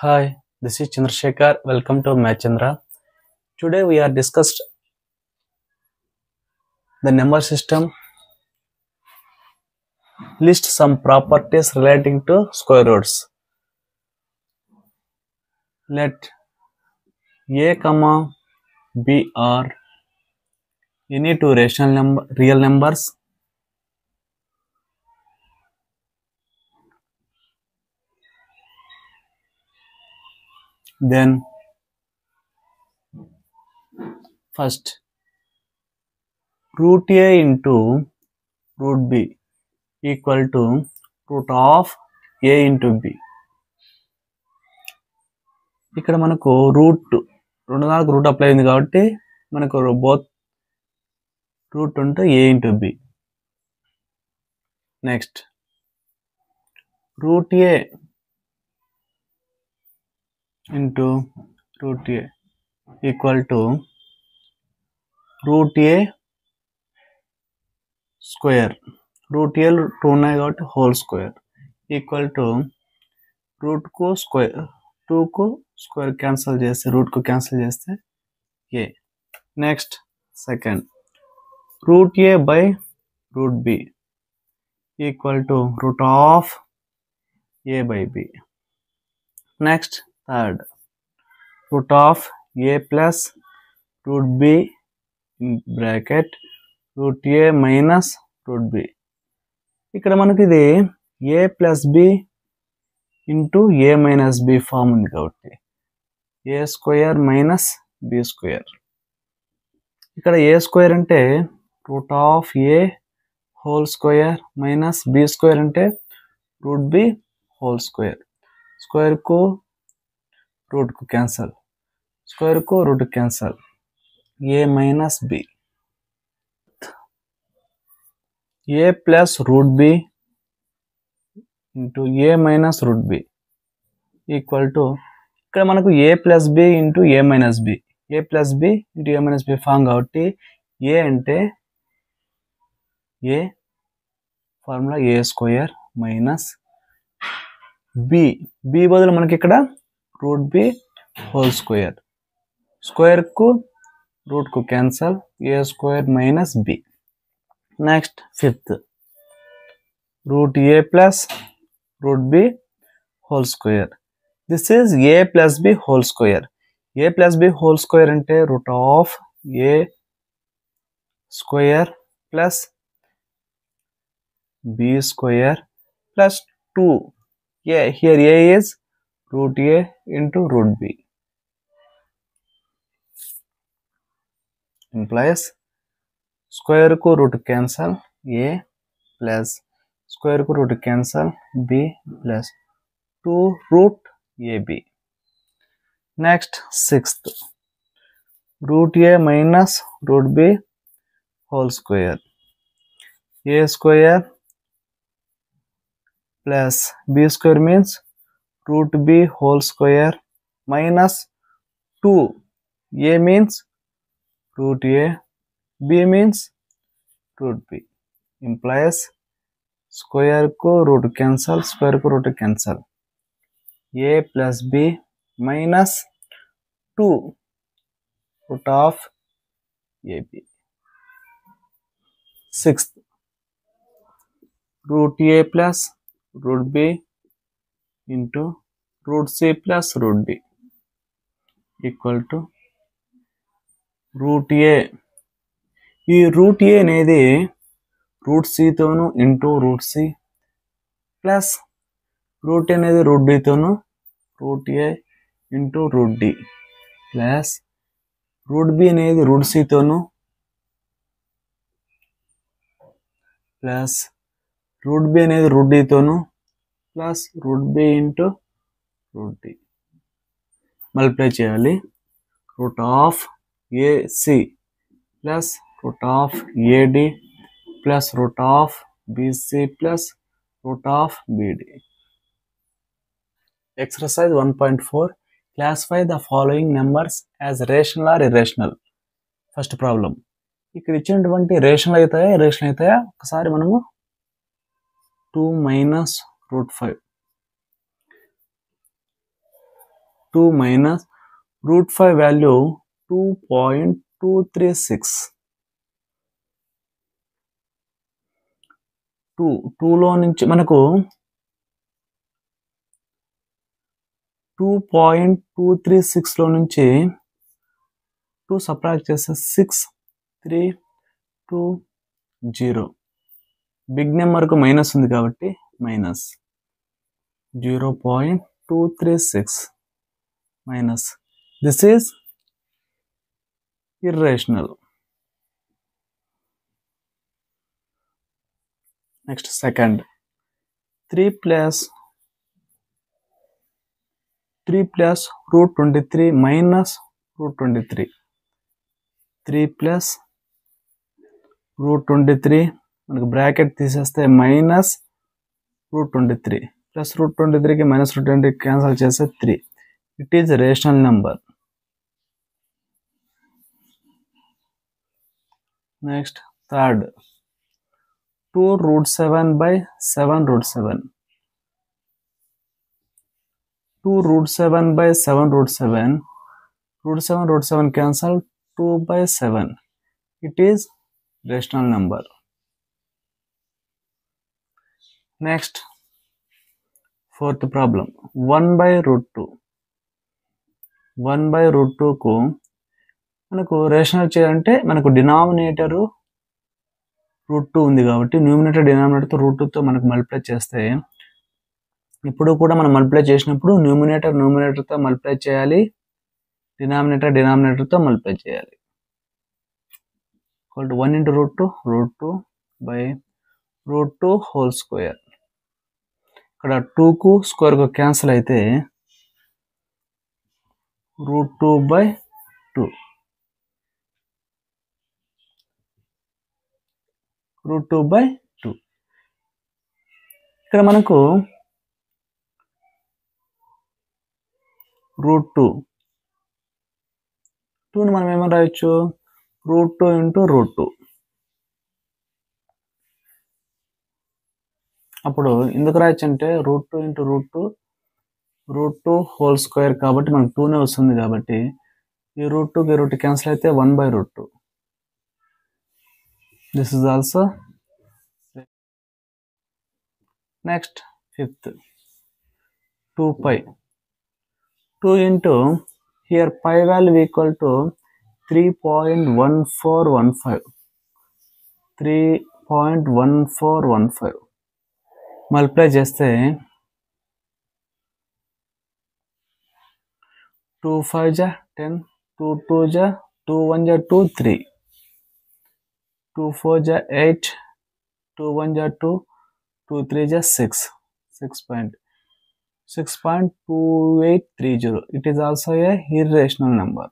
Hi, this is Chandrasekhar. Welcome to Mathchandra. Today we are discussed the number system. List some properties relating to square roots. Let a comma b are any two real numbers. Then first root a into root b equal to root of a into b. ఇక్కడ మనకు route రెండున్నరకు route apply అయింది కాబట్టి మనకు both route ఉంటే a into b. Next root a into root a equal to root a square. root a 2 ఉన్నాయి కాబట్టి whole square equal to root కు square 2 కు స్క్వేర్ క్యాన్సిల్ చేస్తే రూట్ కు క్యాన్సిల్ చేస్తే a. Next second root a by root b equal to root of a by b. Next third root of a plus root b in bracket root a minus root b. ఇక్కడ మనకి ఇది a plus b into a minus b form ఉంది కాబట్టి a square minus b square. ఇక్కడ a square అంటే root of a whole square minus b square అంటే root b whole square. Square కు root కు క్యాన్సల్, స్క్వేర్ కు root cancel, a minus b. a plus root b into a minus root b equal to ఇక్కడ మనకు a plus b into a minus b, a plus b into a minus b form కాబట్టి a అంటే a formula a square minus b, b బదులు మనకి ఇక్కడ root b whole square, square కు root కు cancel, a square minus b. Next fifth root a plus root b whole square. This is a plus b whole square. a plus b whole square అంటే root of a square plus b square plus 2. Here a is root a into root b implies square ku root cancel a plus square ku root cancel b plus 2 root ab. Next sixth root a minus root b whole square, a square plus b square means root b whole square minus 2. a means root a, b means root b implies square ko root cancel, square ko root cancel, a plus b minus 2 root of ab. Sixth root a plus root b into root c plus root d equal to root a. ఈ root a అనేది root c తోను into root c plus root అనేది root d తోను root a into root d plus root b అనేది root c తోను plus root b అనేది root d తోను plus root b into root d multiply చేయాలి. Root of ac plus root of ad plus root of bc plus root of bd. Exercise 1.4 classify the following numbers as rational are irrational. First problem ఇక్కడ ఇచ్చినటువంటి rational అవుతాయా irrational అవుతాయా ఒకసారి మనము 2 minus root 5 2 minus root 5 value 2.236. 2లో నుంచి మనకు 2.236 లో నుంచి 2 సబ్ట్రాక్ట్ చేస్తే 6, 3, 2, 0. బిగ్ నెంబర్కు మైనస్ ఉంది కాబట్టి minus 0.236 minus. This is irrational. Next, second. 3 plus root 23 minus root 23. 3 plus root 23 మనకు బ్రాకెట్ తీసేస్తే మైనస్ రూట్ 23 ప్లస్ రూట్ 23కి మైనస్ రూట్ 20 క్యాన్సల్ చేస్తే 3. It is rational number. Next third 2 root 7 by 7 root 7. 2 root 7 by 7 root 7. Root 7 cancel, 2 by 7. It is rational number. Next, fourth problem. 1 by root 2. 1 by root 2 కు మనకు rational చేయాలంటే మనకు denominator route 2 ఉంది కాబట్టి numerator డినామినేటర్తో route 2తో మనకు multiply చేస్తే ఇప్పుడు కూడా మనం మల్టిప్లై చేసినప్పుడు న్యూమినేటర్తో మల్టిప్లై చేయాలి, డినామినేటర్తో మల్టిప్లై చేయాలి. 1 into root 2 by root 2 whole square. ఇక్కడ 2కు స్క్వేర్కు క్యాన్సిల్ అయితే root 2 by 2. root 2 by 2. ఇక్కడ మనకు root 2ని మనం ఏమని రాయొచ్చు, root 2 into root 2. అప్పుడు ఎందుకు రాయొచ్చు అంటే root 2 into root 2 whole square కాబట్టి మనకు 2నే వస్తుంది కాబట్టి ఈ root 2కి root క్యాన్సిల్ అయితే 1 by root 2. This is also. Next, fifth, 2 pi. 2 into, here pi value equal to 3.1415. 3.1415. Multiply చేస్తే 2 5 ja 10, 2 2 ja 2 1 ja 2 3, 2 4 ja 8, 2 1 ja 2, 2 3 ja 6, 6.2830. It is also a irrational number.